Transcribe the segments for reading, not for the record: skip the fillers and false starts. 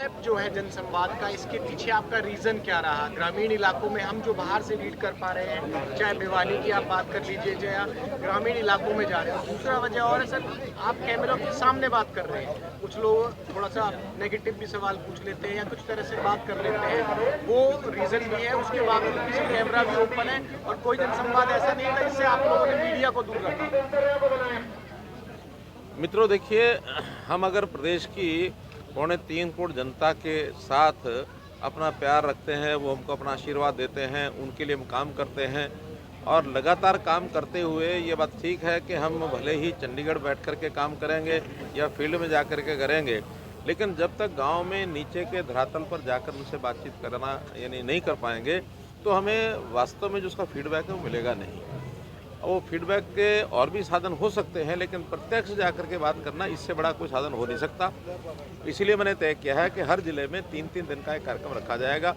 जो है जनसंवाद का, इसके पीछे आपका रीज़न क्या रहा? ग्रामीण इलाकों में हम जो बाहर से रीड कर पा रहे हैं, चाहे भिवानी की आप बात कर लीजिए, चाहे ग्रामीण इलाकों में जा रहे हैं। दूसरा वजह और है सर, आप कैमरों के सामने बात कर रहे हैं। कुछ लोग थोड़ा सा नेगेटिव भी सवाल पूछ लेते हैं या कुछ तरह से बात कर लेते हैं, वो रीज़न भी है। उसके बावजूद पीछे कैमरा भी ओपन है और कोई जनसंवाद ऐसा नहीं था जिससे आप लोगों ने मीडिया को दूर रखा। मित्रों देखिए, हम अगर प्रदेश की 3.25 करोड़ जनता के साथ अपना प्यार रखते हैं, वो हमको अपना आशीर्वाद देते हैं, उनके लिए हम काम करते हैं और लगातार काम करते हुए ये बात ठीक है कि हम भले ही चंडीगढ़ बैठ कर के काम करेंगे या फील्ड में जा कर के करेंगे, लेकिन जब तक गांव में नीचे के धरातल पर जाकर उनसे बातचीत करना यानी नहीं कर पाएंगे तो हमें वास्तव में जो उसका फीडबैक है वो मिलेगा नहीं। वो फीडबैक के और भी साधन हो सकते हैं, लेकिन प्रत्यक्ष जाकर के बात करना इससे बड़ा कोई साधन हो नहीं सकता। इसीलिए मैंने तय किया है कि हर ज़िले में 3-3 दिन का एक कार्यक्रम रखा जाएगा,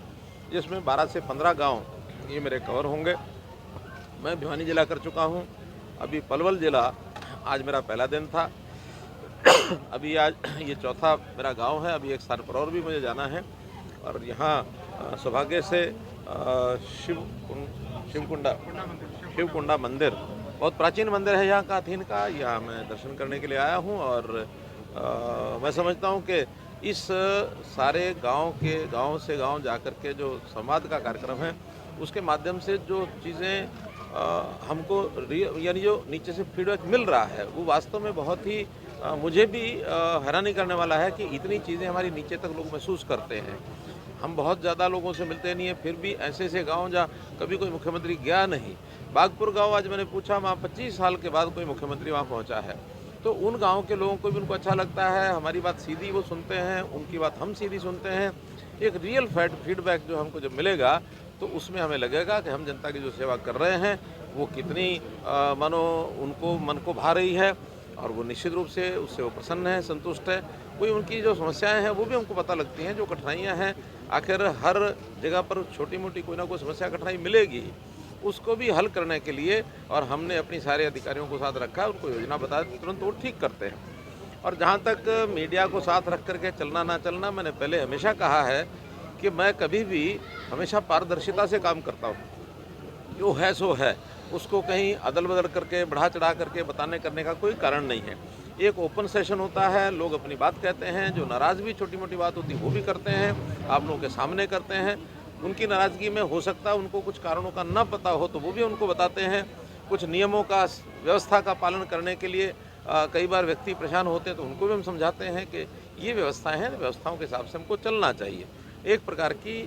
जिसमें 12 से 15 गांव ये मेरे कवर होंगे। मैं भिवानी जिला कर चुका हूं, अभी पलवल जिला आज मेरा पहला दिन था। अभी आज ये चौथा मेरा गांव है। अभी एक स्थान पर और भी मुझे जाना है और यहाँ सौभाग्य से शिवकुंडा मंदिर बहुत प्राचीन मंदिर है यहाँ का, अथीन का। यहाँ मैं दर्शन करने के लिए आया हूँ और मैं समझता हूँ कि इस सारे गांव से गांव जाकर के जो संवाद का कार्यक्रम है उसके माध्यम से जो चीज़ें हमको यानी जो नीचे से फीडबैक मिल रहा है वो वास्तव में बहुत ही मुझे भी हैरानी करने वाला है कि इतनी चीज़ें हमारी नीचे तक लोग महसूस करते हैं। हम बहुत ज़्यादा लोगों से मिलते नहीं हैं, फिर भी ऐसे ऐसे गांव जहाँ कभी कोई मुख्यमंत्री गया नहीं। बागपुर गांव आज मैंने पूछा, वहाँ 25 साल के बाद कोई मुख्यमंत्री वहाँ पहुँचा है, तो उन गाँव के लोगों को भी उनको अच्छा लगता है। हमारी बात सीधी वो सुनते हैं, उनकी बात हम सीधी सुनते हैं। एक रियल फीडबैक जो हमको जब मिलेगा तो उसमें हमें लगेगा कि हम जनता की जो सेवा कर रहे हैं वो कितनी उनको मन को भा रही है और वो निश्चित रूप से उससे वो प्रसन्न है, संतुष्ट है। कोई उनकी जो समस्याएं हैं वो भी हमको पता लगती हैं, जो कठिनाइयां हैं। आखिर हर जगह पर छोटी मोटी कोई ना कोई समस्या कठिनाई मिलेगी, उसको भी हल करने के लिए और हमने अपनी सारे अधिकारियों को साथ रखा, उनको योजना बता दी, तुरंत वो ठीक करते हैं। और जहाँ तक मीडिया को साथ रख करके चलना ना चलना, मैंने पहले हमेशा कहा है कि मैं कभी भी हमेशा पारदर्शिता से काम करता हूँ। जो है सो है, उसको कहीं अदल बदल करके बढ़ा चढ़ा करके बताने करने का कोई कारण नहीं है। एक ओपन सेशन होता है, लोग अपनी बात कहते हैं, जो नाराज़ भी छोटी मोटी बात होती है वो भी करते हैं, आप लोगों के सामने करते हैं। उनकी नाराज़गी में हो सकता है उनको कुछ कारणों का न पता हो तो वो भी उनको बताते हैं। कुछ नियमों का, व्यवस्था का पालन करने के लिए कई बार व्यक्ति परेशान होते हैं तो उनको भी हम समझाते हैं कि ये व्यवस्थाएं हैं, व्यवस्थाओं के हिसाब से हमको चलना चाहिए। एक प्रकार की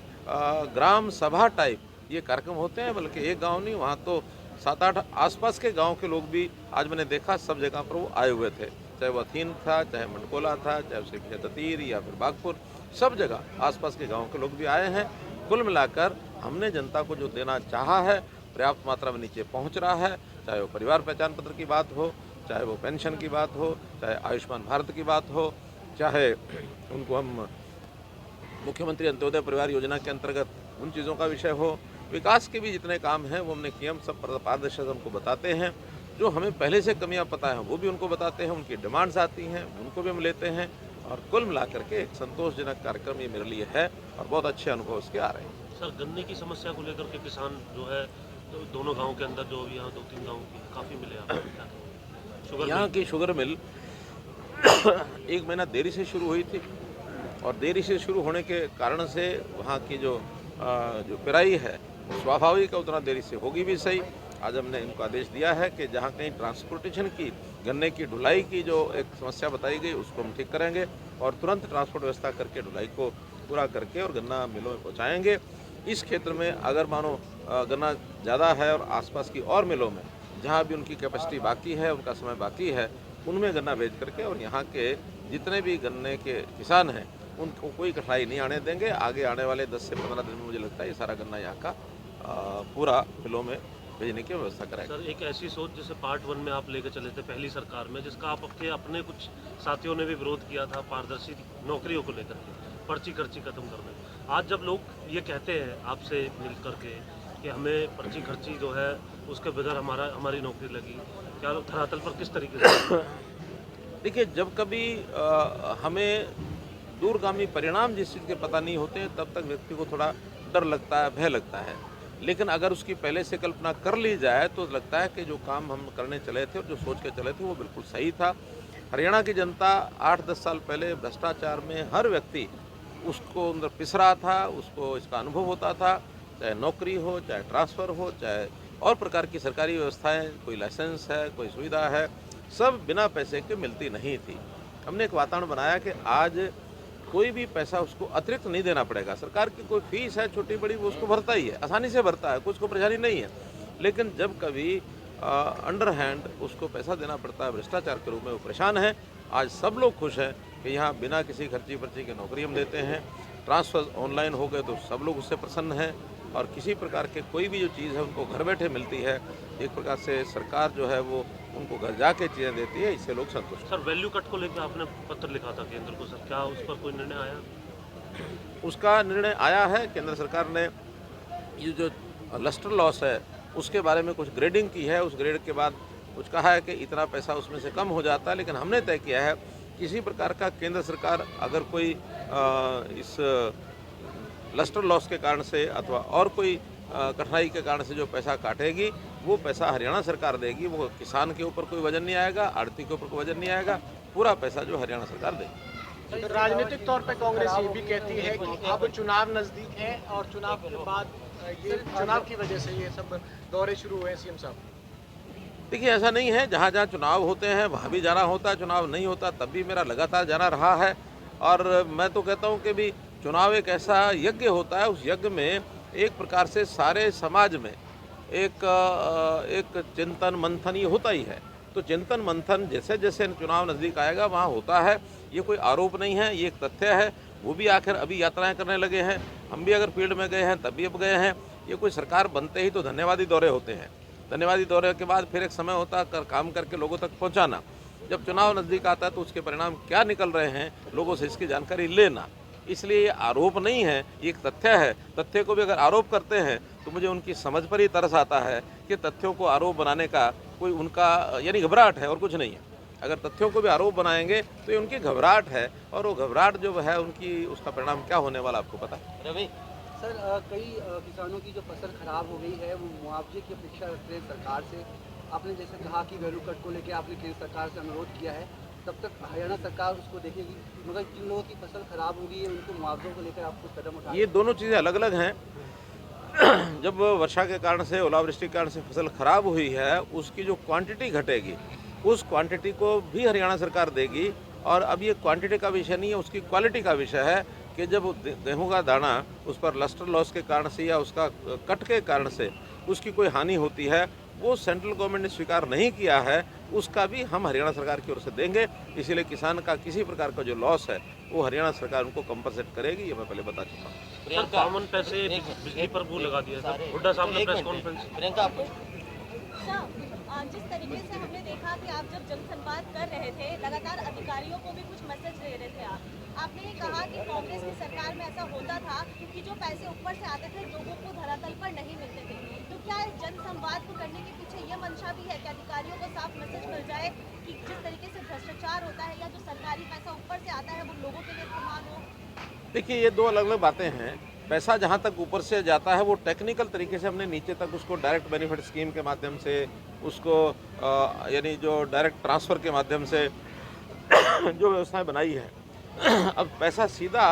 ग्राम सभा टाइप ये कार्यक्रम होते हैं, बल्कि एक गांव नहीं, वहाँ तो 7-8 आसपास के गांव के लोग भी आज मैंने देखा सब जगह पर वो आए हुए थे, चाहे वो अथीन था, चाहे मंडकोला था, चाहे उसके पीछे ततीर या फिर बागपुर, सब जगह आसपास के गांव के लोग भी आए हैं। कुल मिलाकर हमने जनता को जो देना चाहा है पर्याप्त मात्रा में नीचे पहुंच रहा है। चाहे वो परिवार पहचान पत्र की बात हो, चाहे वो पेंशन की बात हो, चाहे आयुष्मान भारत की बात हो, चाहे उनको हम मुख्यमंत्री अंत्योदय परिवार योजना के अंतर्गत उन चीज़ों का विषय हो, विकास के भी जितने काम हैं वो हमने किए। हम सब पारदर्शिता उनको बताते हैं, जो हमें पहले से कमियां पता है वो भी उनको बताते हैं, उनकी डिमांड्स आती हैं उनको भी हम लेते हैं और कुल मिलाकर के एक संतोषजनक कार्यक्रम ये मेरे लिए है और बहुत अच्छे अनुभव उसके आ रहे हैं। सर, गन्ने की समस्या को लेकर के किसान जो है तो दोनों गाँव के अंदर जो यहाँ 2-3 गाँव की काफ़ी मिले आपको यहाँ की शुगर मिल 1 महीना देरी से शुरू हुई थी और देरी से शुरू होने के कारण से वहाँ की जो पेराई है स्वाभाविक है, उतना देरी से होगी भी सही। आज हमने इनको आदेश दिया है कि जहाँ कहीं ट्रांसपोर्टेशन की, गन्ने की ढुलाई की जो एक समस्या बताई गई उसको हम ठीक करेंगे और तुरंत ट्रांसपोर्ट व्यवस्था करके ढुलाई को पूरा करके और गन्ना मिलों में पहुँचाएँगे। इस क्षेत्र में अगर मानो गन्ना ज़्यादा है और आसपास की और मिलों में जहाँ भी उनकी कैपेसिटी बाकी है, उनका समय बाकी है, उनमें गन्ना बेच करके और यहाँ के जितने भी गन्ने के किसान हैं उनको कोई कठिनाई नहीं आने देंगे। आगे आने वाले 10 से 15 दिन में मुझे लगता है ये सारा गन्ना यहाँ का पूरा मिलों में भेजने की व्यवस्था कराएंगे। सर, एक ऐसी सोच जैसे पार्ट 1 में आप लेकर चले थे पहली सरकार में, जिसका आपके अपने कुछ साथियों ने भी विरोध किया था, पारदर्शी नौकरियों को लेकर के, पर्ची खर्ची खत्म करने। आज जब लोग ये कहते हैं आपसे मिल करके कि हमें पर्ची खर्ची जो है उसके बगैर हमारी नौकरी लगी, क्या धरातल पर किस तरीके से? देखिए, जब कभी हमें दूरगामी परिणाम जिस चीज़ के पता नहीं होते हैं तब तक व्यक्ति को थोड़ा डर लगता है, भय लगता है। लेकिन अगर उसकी पहले से कल्पना कर ली जाए तो लगता है कि जो काम हम करने चले थे और जो सोच के चले थे वो बिल्कुल सही था। हरियाणा की जनता 8-10 साल पहले भ्रष्टाचार में हर व्यक्ति उसको अंदर पिस रहा था, उसको इसका अनुभव होता था, चाहे नौकरी हो, चाहे ट्रांसफ़र हो, चाहे और प्रकार की सरकारी व्यवस्थाएं, कोई लाइसेंस है, कोई सुविधा है, सब बिना पैसे के मिलती नहीं थी। हमने एक वातावरण बनाया कि आज कोई भी पैसा उसको अतिरिक्त नहीं देना पड़ेगा। सरकार की कोई फीस है छोटी बड़ी वो उसको भरता ही है, आसानी से भरता है, कुछ को परेशानी नहीं है। लेकिन जब कभी अंडर हैंड उसको पैसा देना पड़ता है भ्रष्टाचार के रूप में, वो परेशान है। आज सब लोग खुश हैं कि यहाँ बिना किसी खर्ची पर्ची के नौकरी हम देते हैं, ट्रांसफ़र ऑनलाइन हो गए तो सब लोग उससे प्रसन्न हैं और किसी प्रकार के कोई भी जो चीज़ है उनको घर बैठे मिलती है। एक प्रकार से सरकार जो है वो उनको घर जाके चीज़ें देती है, इससे लोग संतुष्ट हैं। सर वैल्यू कट को लेकर आपने पत्र लिखा था केंद्र को, सर क्या उस पर कोई निर्णय आया? उसका निर्णय आया है। केंद्र सरकार ने ये जो लस्टर लॉस है उसके बारे में कुछ ग्रेडिंग की है, उस ग्रेड के बाद कुछ कहा है कि इतना पैसा उसमें से कम हो जाता है। लेकिन हमने तय किया है किसी प्रकार का केंद्र सरकार अगर कोई इस लस्टर लॉस के कारण से अथवा और कोई कठिनाई के कारण से जो पैसा काटेगी वो पैसा हरियाणा सरकार देगी। वो किसान के ऊपर कोई वजन नहीं आएगा, आड़ती के ऊपर कोई वजन नहीं आएगा, पूरा पैसा जो हरियाणा सरकार देगी। राजनीतिक तौर पे कांग्रेस ये भी कहती है कि अब चुनाव नजदीक है और चुनाव के बाद ये चुनाव की वजह से ये सब दौरे शुरू हुए हैं सीएम साहब। देखिए ऐसा नहीं है, जहाँ जहाँ चुनाव होते हैं वहाँ भी जाना होता है, चुनाव नहीं होता तब भी मेरा लगातार जाना रहा है। और मैं तो कहता हूँ कि भी चुनाव एक ऐसा यज्ञ होता है, उस यज्ञ में एक प्रकार से सारे समाज में एक चिंतन मंथन ये होता ही है। तो चिंतन मंथन जैसे जैसे चुनाव नज़दीक आएगा वहाँ होता है। ये कोई आरोप नहीं है, ये एक तथ्य है। वो भी आखिर अभी यात्राएं करने लगे हैं, हम भी अगर फील्ड में गए हैं तब भी अब गए हैं। ये कोई सरकार बनते ही तो धन्यवादी दौरे होते हैं, धन्यवादी दौरे के बाद फिर एक समय होता है काम करके लोगों तक पहुँचाना। जब चुनाव नज़दीक आता है तो उसके परिणाम क्या निकल रहे हैं लोगों से इसकी जानकारी लेना। इसलिए ये आरोप नहीं है, ये एक तथ्य है। तथ्य को भी अगर आरोप करते हैं तो मुझे उनकी समझ पर ही तरस आता है कि तथ्यों को आरोप बनाने का कोई उनका यानी घबराहट है और कुछ नहीं है। अगर तथ्यों को भी आरोप बनाएंगे तो ये उनकी घबराहट है और वो घबराहट जो है उनकी उसका परिणाम क्या होने वाला आपको पता है। रवि सर, कई किसानों की जो फसल खराब हो गई है वो मुआवजे की अपेक्षा रखते हैं सरकार से। आपने जैसे कहा कि वैल्यू कट को लेकर आपने केंद्र सरकार से अनुरोध किया है, तब तक हरियाणा सरकार उसको देखेगी, मगर जिन लोगों की फसल खराब होगी है उनको मुआवजों को लेकर आपको कदम उठा। ये दोनों चीज़ें अलग अलग हैं। जब वर्षा के कारण से, ओलावृष्टि के कारण से फसल खराब हुई है उसकी जो क्वांटिटी घटेगी उस क्वांटिटी को भी हरियाणा सरकार देगी। और अब ये क्वांटिटी का विषय नहीं है, उसकी क्वालिटी का विषय है कि जब गेहूं का दाना उस पर लस्टर लॉस के कारण से या उसका कट के कारण से उसकी कोई हानि होती है, वो सेंट्रल गवर्नमेंट ने स्वीकार नहीं किया है, उसका भी हम हरियाणा सरकार की ओर से देंगे। इसीलिए किसान का किसी प्रकार का जो लॉस है वो हरियाणा सरकार उनको कंपनसेट करेगी, ये मैं पहले बता चुका हूँ। सर 52 पैसे बिजली पर वो लगा दिया था हुड्डा साहब ने प्रेस कॉन्फ्रेंस। प्रियंका आपको जिस तरीके से हमने देखा कि आप जब जनसंवाद कर रहे थे लगातार अधिकारियों को भी कुछ मैसेज दे रहे थे, आपने ये कहा कि कांग्रेस की सरकार में ऐसा होता था कि जो पैसे ऊपर से आते थे लोगों को धरातल पर नहीं मिलते थे। तो क्या इस जनसंवाद को करने के पीछे ये मंशा भी है कि अधिकारियों को साफ मैसेज मिल जाए कि जिस तरीके से भ्रष्टाचार होता है या जो सरकारी पैसा ऊपर से आता है वो लोगों के लिए इस्तेमाल हो? देखिए ये दो अलग अलग बातें हैं। पैसा जहाँ तक ऊपर से जाता है वो टेक्निकल तरीके से हमने नीचे तक उसको डायरेक्ट बेनिफिट स्कीम के माध्यम से उसको यानी जो डायरेक्ट ट्रांसफ़र के माध्यम से जो व्यवस्थाएं बनाई है। अब पैसा सीधा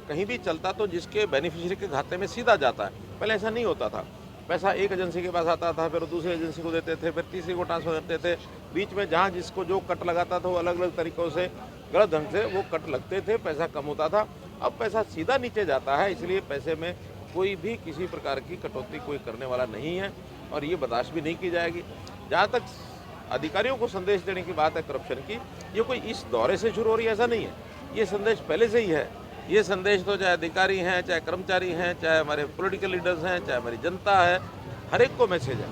कहीं भी चलता तो जिसके बेनिफिशियरी के खाते में सीधा जाता है, पहले ऐसा नहीं होता था। पैसा एक एजेंसी के पास आता था, फिर दूसरी एजेंसी को देते थे, फिर तीसरी को ट्रांसफ़र करते थे। बीच में जहाँ जिसको जो कट लगाता था वो अलग अलग तरीक़ों से गलत ढंग से वो कट लगते थे, पैसा कम होता था। अब पैसा सीधा नीचे जाता है, इसलिए पैसे में कोई भी किसी प्रकार की कटौती कोई करने वाला नहीं है और ये बर्दाश्त भी नहीं की जाएगी। जहाँ तक अधिकारियों को संदेश देने की बात है करप्शन की, ये कोई इस दौरे से शुरू हो रही है ऐसा नहीं है, ये संदेश पहले से ही है। ये संदेश तो चाहे अधिकारी हैं, चाहे कर्मचारी हैं, चाहे हमारे पॉलिटिकल लीडर्स हैं, चाहे हमारी जनता है, हर एक को मैसेज है।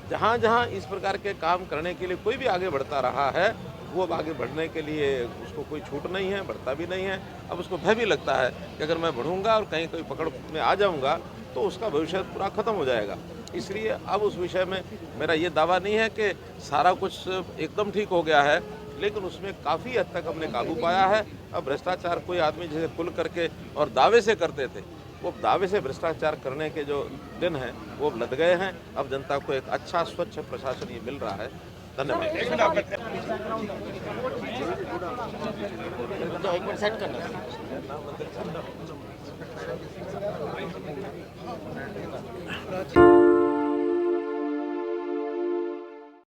जहाँ जहाँ इस प्रकार के काम करने के लिए कोई भी आगे बढ़ता रहा है वो अब आगे बढ़ने के लिए उसको कोई छूट नहीं है, बढ़ता भी नहीं है। अब उसको भय भी लगता है कि अगर मैं बढ़ूंगा और कहीं कोई पकड़ में आ जाऊंगा तो उसका भविष्य पूरा ख़त्म हो जाएगा। इसलिए अब उस विषय में मेरा ये दावा नहीं है कि सारा कुछ एकदम ठीक हो गया है, लेकिन उसमें काफ़ी हद तक हमने काबू पाया है। अब भ्रष्टाचार कोई आदमी जैसे खुल करके और दावे से करते थे, वो दावे से भ्रष्टाचार करने के जो दिन हैं वो लद गए हैं। अब जनता को एक अच्छा स्वच्छ प्रशासन ये मिल रहा है। धन्यवाद। एक मिनट सेट करना।